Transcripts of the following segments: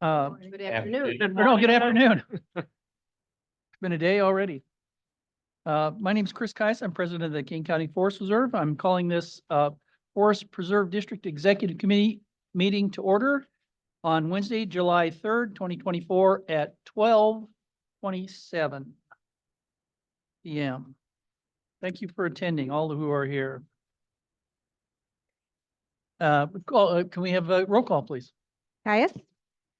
Good afternoon. Or no, good afternoon. It's been a day already. My name is Chris Kais. I'm president of the King County Forest Reserve. I'm calling this Forest Preserve District Executive Committee meeting to order on Wednesday, July 3rd, 2024 at 12:27 p.m. Thank you for attending, all who are here. Can we have a roll call, please? Caius,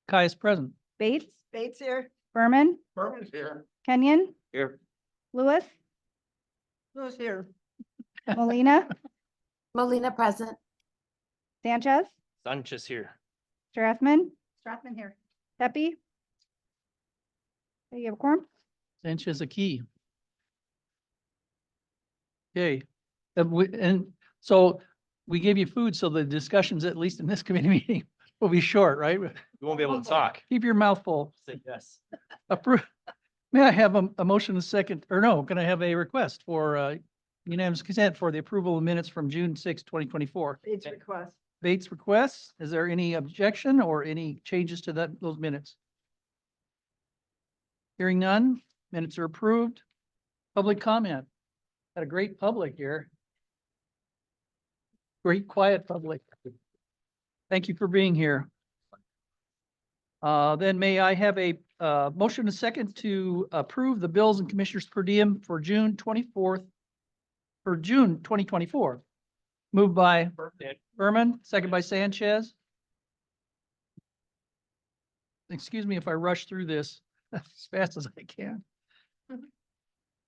Kais present. Bates, Bates here. Berman, Berman's here. Kenyon, Here. Lewis, Who's here? Molina, Molina present. Sanchez, Sanchez here. Strathman, Strathman here. Pepe. Do you have a quorum? Sanchez a key. Okay, and so we gave you food, so the discussions, at least in this committee meeting, will be short, right? You won't be able to talk. Keep your mouth full. Say yes. Approve. May I have a motion, a second, or no, can I have a request for unanimous consent for the approval of minutes from June 6, 2024? Bates request. Bates requests. Is there any objection or any changes to those minutes? Hearing none, minutes are approved. Public comment. Had a great public here. Great quiet public. Thank you for being here. Then may I have a motion, a second, to approve the bills and commissioners per diem for June 24th, for June 2024. Moved by Berman, second by Sanchez. Excuse me if I rush through this as fast as I can.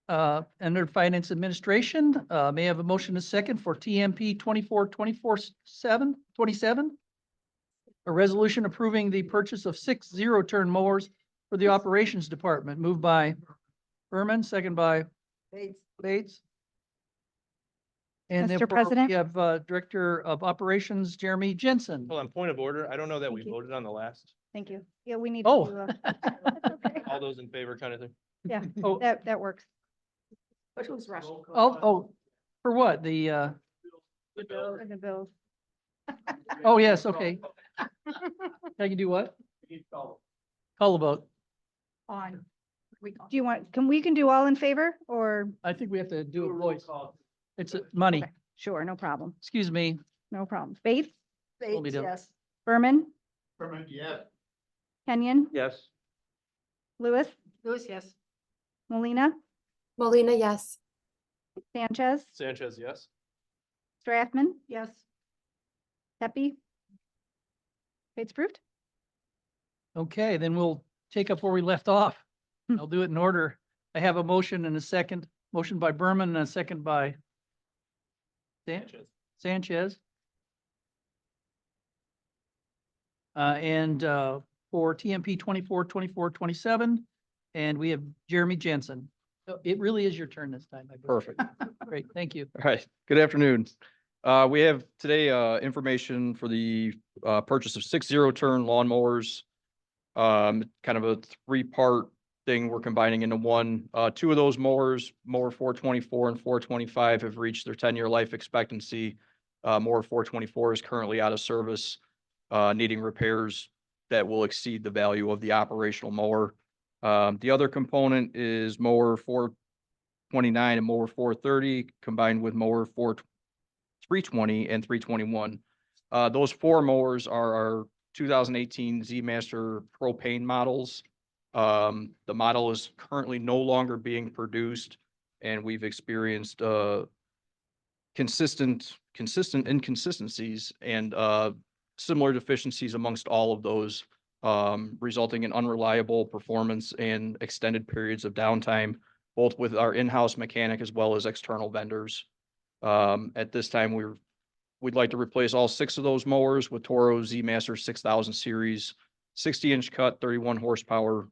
Under Finance Administration, may I have a motion, a second, for TMP 27, a resolution approving the purchase of 6 zero-turn mowers for the Operations Department. Moved by Berman, second by Bates. Bates. And Mr. therefore, President? we have Director of Operations, Jeremy Jensen. Hold on, point of order. I don't know that we Thank you. voted on the last. Thank you. Yeah, we need Oh. to, that's okay. All those in favor kind of thing. Yeah, Oh, that works. Which was Rush? oh, for what? The, And the bills. oh, yes, okay. I can do what? Call the vote. On. Do you want, we can do all in favor or? I think we have to do a voice. It's money. Okay, sure, no problem. Excuse me. No problem. Bates, Hold me Bates, down. yes. Berman, Berman, yes. Kenyon, Yes. Lewis, Lewis, yes. Molina, Molina, yes. Sanchez, Sanchez, yes. Strathman, Yes. Pepe. Bates approved? Okay, then we'll take up where we left off. Hmm. I'll do it in order. I have a motion and a second. Motion by Berman and a second by Sanchez. And for TMP 24, and we have Jeremy Jensen. So it really is your turn this time. I believe. Perfect. Great, thank you. All right. Good afternoon. We have today information for the purchase of 6 zero-turn lawnmowers. Kind of a 3-part thing we're combining into one. 2 of those mowers, mower 424 and 425, have reached their 10-year life expectancy. Mower 424 is currently out of service, needing repairs that will exceed the value of the operational mower. The other component is mower 429 and mower 430 combined with mower 320 and 321. Those 4 mowers are our 2018 Z Master propane models. The model is currently no longer being produced, and we've experienced consistent inconsistencies and similar deficiencies amongst all of those, resulting in unreliable performance and extended periods of downtime, both with our in-house mechanic as well as external vendors. At this time, we'd like to replace all 6 of those mowers with Toro Z Master 6000 series, 60-inch cut, 31 horsepower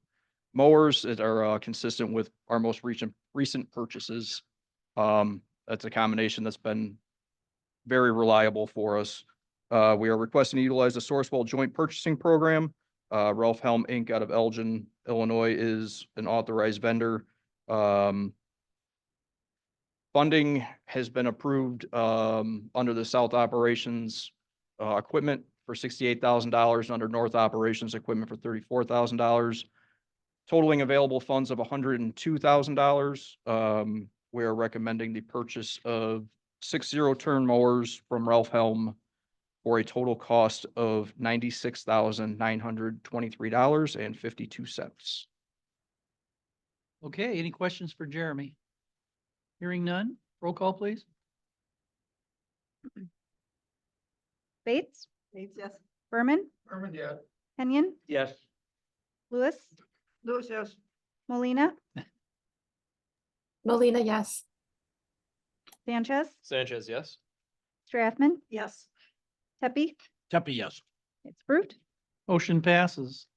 mowers that are consistent with our most recent purchases. That's a combination that's been very reliable for us. We are requesting to utilize the Sourcewell Joint Purchasing Program. Ralph Helm Inc. out of Elgin, Illinois is an authorized vendor. Funding has been approved under the South Operations Equipment for $68,000, under North Operations Equipment for $34,000. Totaling available funds of $102,000. We are recommending the purchase of 6 zero-turn mowers from Ralph Helm for a total cost of $96,923.52. Okay, any questions for Jeremy? Hearing none, roll call, please. Bates, Bates, yes. Berman, Berman, yes. Kenyon, Yes. Lewis, Lewis, yes. Molina, Molina, yes. Sanchez, Sanchez, yes. Strathman, Yes. Pepe. Tempe, yes. It's approved. Motion passes.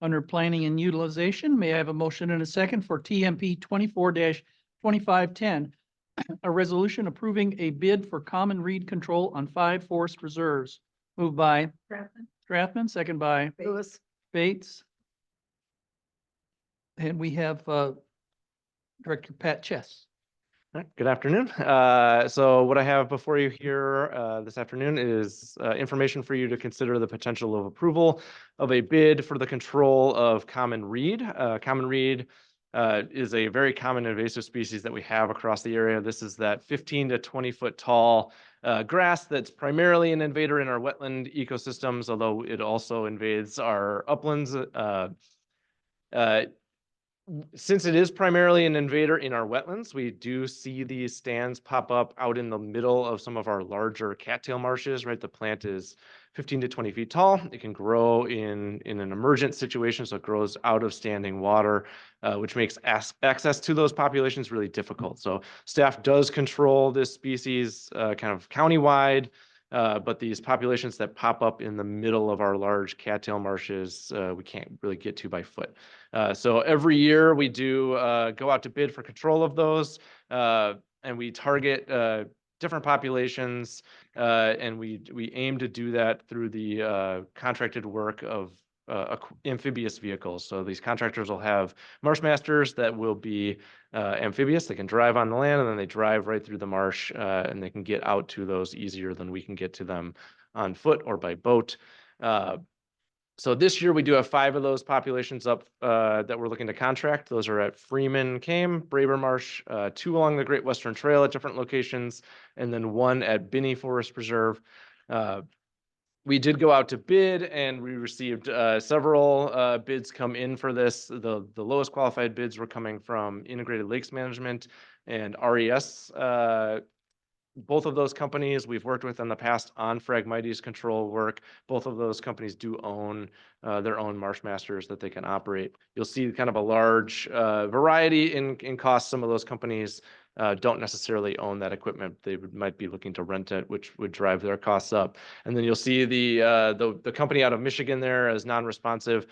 Under planning and utilization, may I have a motion and a second for TMP 24-2510? A resolution approving a bid for common reed control on 5 forest reserves. Moved by Strathman, second by Lewis. Bates. And we have Director Pat Chess. All right, good afternoon. So what I have before you here this afternoon is information for you to consider the potential of approval of a bid for the control of common reed. Common reed is a very common invasive species that we have across the area. This is that 15 to 20 foot tall grass that's primarily an invader in our wetland ecosystems, although it also invades our uplands. Since it is primarily an invader in our wetlands, we do see these stands pop up out in the middle of some of our larger cattail marshes, right? The plant is 15 to 20 feet tall. It can grow in an emergent situation, so it grows out of standing water, which makes access to those populations really difficult. So staff does control this species kind of countywide, but these populations that pop up in the middle of our large cattail marshes, we can't really get to by foot. So every year we do go out to bid for control of those, and we target different populations, and we aim to do that through the contracted work of amphibious vehicles. So these contractors will have marsh masters that will be amphibious. They can drive on the land and then they drive right through the marsh, and they can get out to those easier than we can get to them on foot or by boat. So this year we do have 5 of those populations up that we're looking to contract. Those are at Freeman Came, Braber Marsh, 2 along the Great Western Trail at different locations, and then 1 at Binney Forest Preserve. We did go out to bid and we received several bids come in for this. The lowest qualified bids were coming from Integrated Lakes Management and RES. Both of those companies we've worked with in the past on Phragmites control work. Both of those companies do own their own marsh masters that they can operate. You'll see kind of a large variety in cost. Some of those companies don't necessarily own that equipment. They might be looking to rent it, which would drive their costs up. And then you'll see the company out of Michigan there as non-responsive.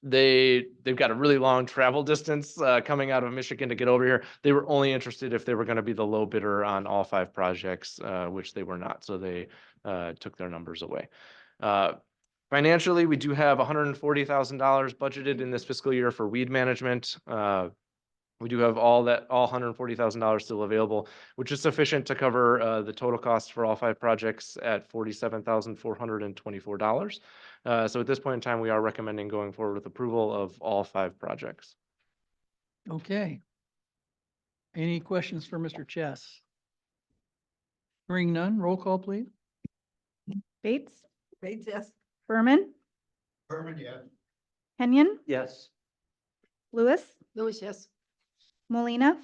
They've got a really long travel distance coming out of Michigan to get over here. They were only interested if they were going to be the low bidder on all 5 projects, which they were not. So they took their numbers away. Financially, we do have $140,000 budgeted in this fiscal year for weed management. We do have all $140,000 still available, which is sufficient to cover the total cost for all 5 projects at $47,424. So at this point in time, we are recommending going forward with approval of all 5 projects. Okay. Any questions for Mr. Chess? Hearing none, roll call, please. Bates, Bates, yes. Berman, Berman, yes. Kenyon, Yes. Lewis, Lewis, yes. Molina,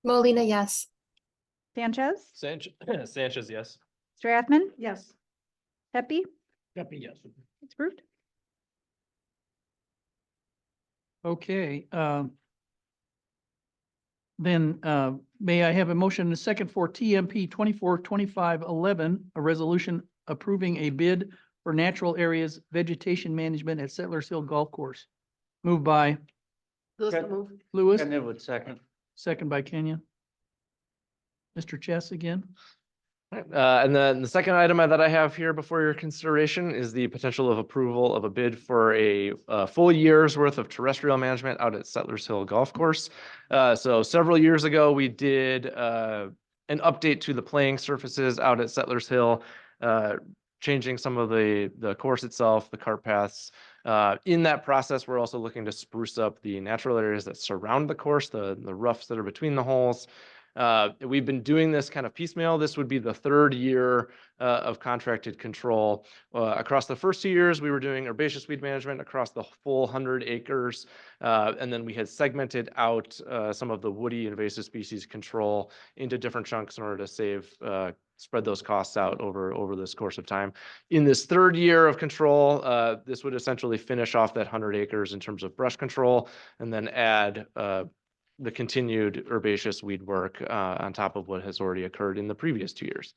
Molina, yes. Sanchez, Sanchez, yes. Strathman, Yes. Pepe. Tempe, yes. It's approved. Okay. Then may I have a motion and a second for TMP 24-2511, a resolution approving a bid for natural areas vegetation management at Settlers Hill Golf Course. Moved by Lewis will move. Lewis, And it would second. second by Kenya. Mr. Chess again. And then the second item that I have here before your consideration is the potential of approval of a bid for a full year's worth of terrestrial management out at Settlers Hill Golf Course. So several years ago, we did an update to the playing surfaces out at Settlers Hill. changing some of the course itself, the cart paths. In that process, we're also looking to spruce up the natural areas that surround the course, the roughs that are between the holes. We've been doing this kind of piecemeal. This would be the third year of contracted control. Across the first 2 years, we were doing herbaceous weed management across the full 100 acres. And then we had segmented out some of the woody invasive species control into different chunks in order to spread those costs out over this course of time. In this third year of control, this would essentially finish off that 100 acres in terms of brush control, and then add the continued herbaceous weed work on top of what has already occurred in the previous 2 years.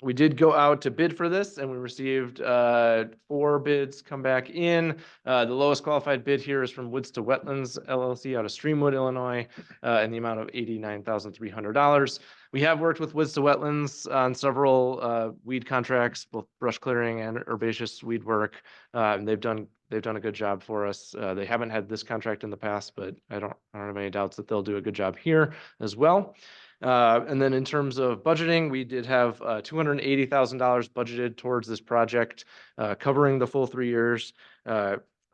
We did go out to bid for this, and we received 4 bids come back in. The lowest qualified bid here is from Woods to Wetlands LLC out of Streamwood, Illinois, in the amount of $89,300. We have worked with Woods to Wetlands on several weed contracts, both brush clearing and herbaceous weed work. And they've done a good job for us. They haven't had this contract in the past, but I don't have any doubts that they'll do a good job here as well. And then in terms of budgeting, we did have $280,000 budgeted towards this project, covering the full 3 years.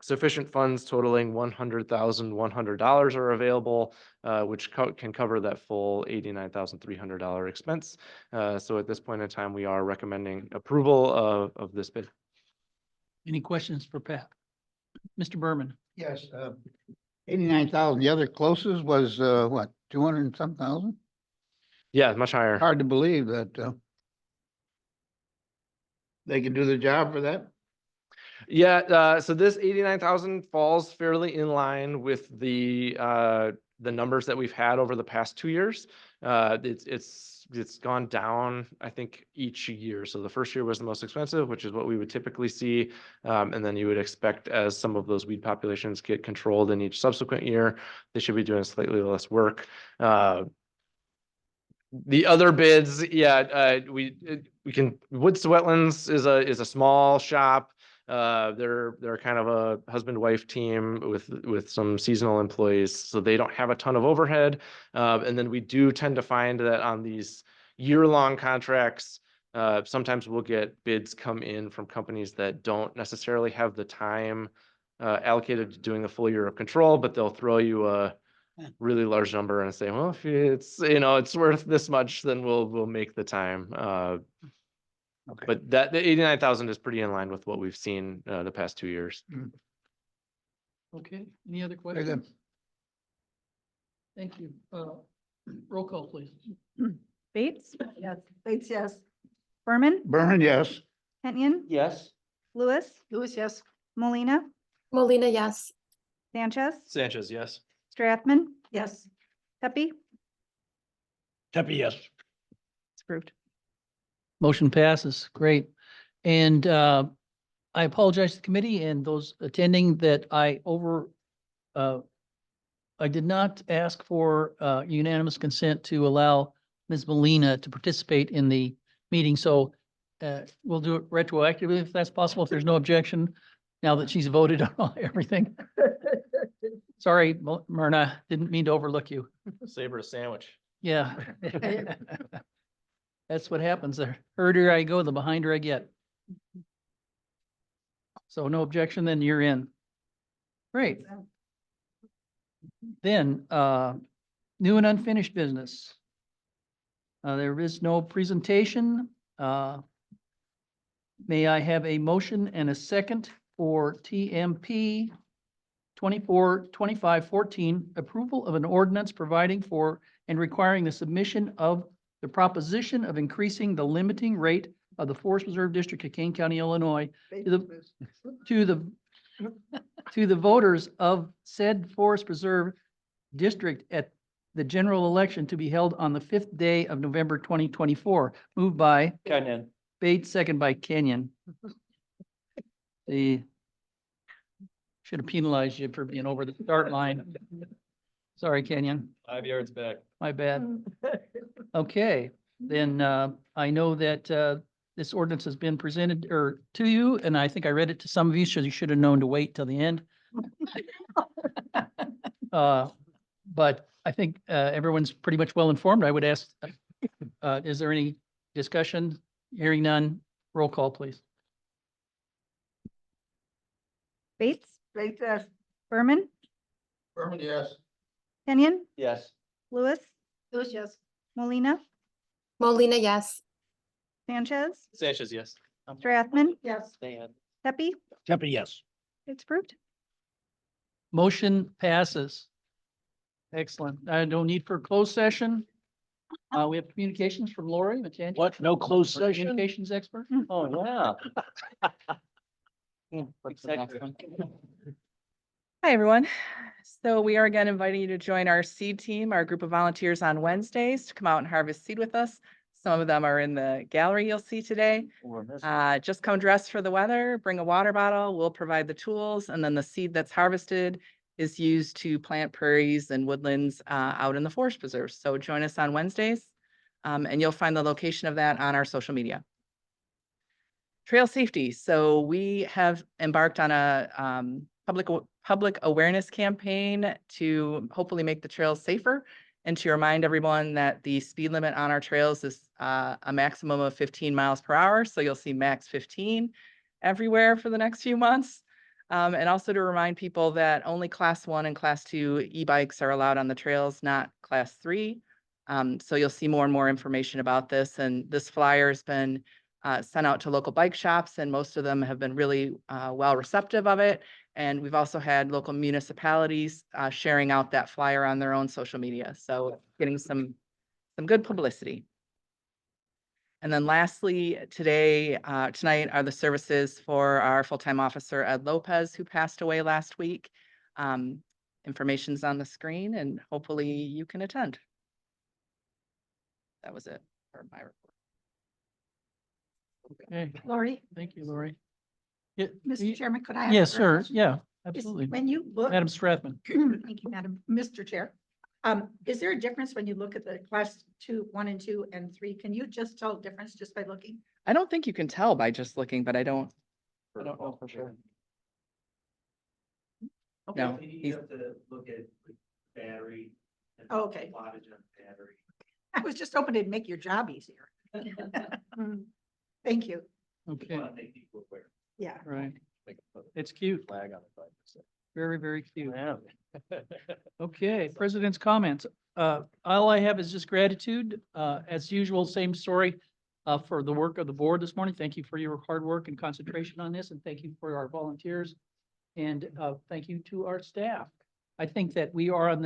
Sufficient funds totaling $100,100 are available, which can cover that full $89,300 expense. So at this point in time, we are recommending approval of this bid. Any questions for Pat? Mr. Berman? Yes, 89,000. The other closest was, what, 200 and some thousand? Yeah, much higher. Hard to believe that, they can do the job for that. Yeah, so this 89,000 falls fairly in line with the numbers that we've had over the past 2 years. It's gone down, I think, each year. So the first year was the most expensive, which is what we would typically see. And then you would expect, as some of those weed populations get controlled in each subsequent year, they should be doing slightly less work. The other bids, Woods to Wetlands is a small shop. They're kind of a husband-wife team with some seasonal employees, so they don't have a ton of overhead. And then we do tend to find that on these year-long contracts, sometimes we'll get bids come in from companies that don't necessarily have the time allocated to doing a full year of control, but they'll throw you a really large number and say, well, if it's worth this much, then we'll make the time. Okay. But the 89,000 is pretty in line with what we've seen the past 2 years. Okay, any other Very questions? good. Thank you. Roll call, please. Bates, Yes. Bates, yes. Berman, Berman, yes. Kenyon, Yes. Lewis, Lewis, yes. Molina, Molina, yes. Sanchez, Sanchez, yes. Strathman, Yes. Pepe. Pepe, yes. It's approved. Motion passes. Great. And I apologize to the committee and those attending that I did not ask for unanimous consent to allow Ms. Molina to participate in the meeting. So we'll do it retroactively if that's possible, if there's no objection, now that she's voted on everything. Sorry, Myrna, didn't mean to overlook you. Savor a sandwich. Yeah. That's what happens. The herder I go, the behinder I get. So no objection, then you're in. Great. Then, new and unfinished business. There is no presentation. May I have a motion and a second for TMP 242514, approval of an ordinance providing for and requiring the submission of the proposition of increasing the limiting rate of the Forest Reserve District of Kane County, Illinois to the voters of said Forest Preserve District at the general election to be held on the 5th day of November 2024. Moved by Kenyon. Bates, second by Kenyon. Should have penalized you for being over the start line. Sorry, Kenyon, 5 yards back. my bad. Okay, then I know that this ordinance has been presented to you, and I think I read it to some of you, so you should have known to wait till the end. But I think everyone's pretty much well informed. I would ask, is there any discussion? Hearing none, Roll call, please. Bates, Bates, yes. Berman, Berman, yes. Kenyon, Yes. Lewis, Lewis, yes. Molina, Molina, yes. Sanchez, Sanchez, yes. Strathman, Yes. Stan. Pepe. Tempe, yes. It's approved. Motion passes. Excellent. I don't need for closed session. We have communications from Lori Matangi. What? No closed our session? Communications expert. Oh, yeah. What's the next one? Hi, everyone. So we are again inviting you to join our seed team, our group of volunteers on Wednesdays to come out and harvest seed with us. Some of them are in the gallery you'll see today. Just come dressed for the weather, bring a water bottle, we'll provide the tools, and then the seed that's harvested is used to plant prairies and woodlands out in the forest preserves. So join us on Wednesdays, and you'll find the location of that on our social media. Trail safety. So we have embarked on a public awareness campaign to hopefully make the trails safer and to remind everyone that the speed limit on our trails is a maximum of 15 miles per hour. So you'll see max 15 everywhere for the next few months. And also to remind people that only class 1 and class 2 e-bikes are allowed on the trails, not class 3. So you'll see more and more information about this. And this flyer has been sent out to local bike shops, and most of them have been really well receptive of it. And we've also had local municipalities sharing out that flyer on their own social media. So getting some good publicity. And then lastly, tonight are the services for our full-time officer, Ed Lopez, who passed away last week. Information's on the screen and hopefully you can attend. That was it for my report. Okay, Lori, thank you, Lori. Yeah, Mr. Chairman, could I have? yes, a sir. question? Yeah, Is- absolutely. When you look. Madam Strathman. Thank you, Madam, Mr. Chair. Is there a difference when you look at the class 2, 1 and 2 and 3? Can you just tell the difference just by looking? I don't think you can tell by just looking, but I don't know for sure. Okay. No, You he's- have to look at battery. and Oh, okay. wattage on battery. I was just hoping it'd make your job easier. Thank you. Okay, Want to make people aware. Yeah. right. It's cute. Flag on the side. Very, very cute. Yeah. Okay, president's comments. All I have is just gratitude. As usual, same story for the work of the board this morning. Thank you for your hard work and concentration on this, and thank you for our volunteers. And thank you to our staff. I think that we are on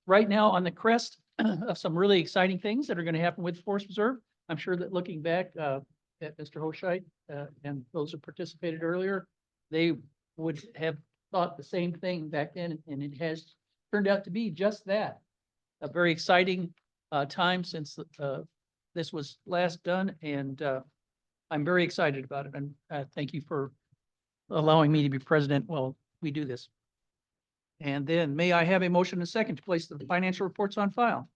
right now on the crest of some really exciting things that are going to happen with Forest Preserve. I'm sure that looking back at Mr. Hoshite and those who participated earlier, they would have thought the same thing back then, and it has turned out to be just that. A very exciting time since this was last done, and I'm very excited about it. And thank you for allowing me to be president while we do this. And then may I have a motion and a second to place the financial reports on file?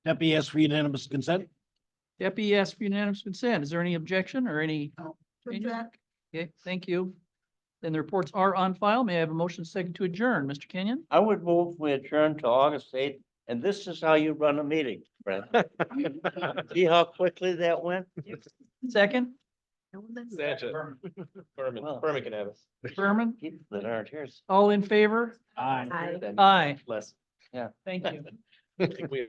Tempe, yes, for unanimous consent? Deputy asks for unanimous consent. Is there any objection or any? Good job. Okay, thank you. Then the reports are on file. May I have a motion and a second to adjourn? Mr. Kenyon? I would move we adjourn to August 8th, and this is how you run a meeting, Brent. See how quickly that went? Second, Sanchez. Berman, Well. Berman can have us. Berman, People that aren't here. all in favor? Aye. Aye. Aye, Less. thank you. I think we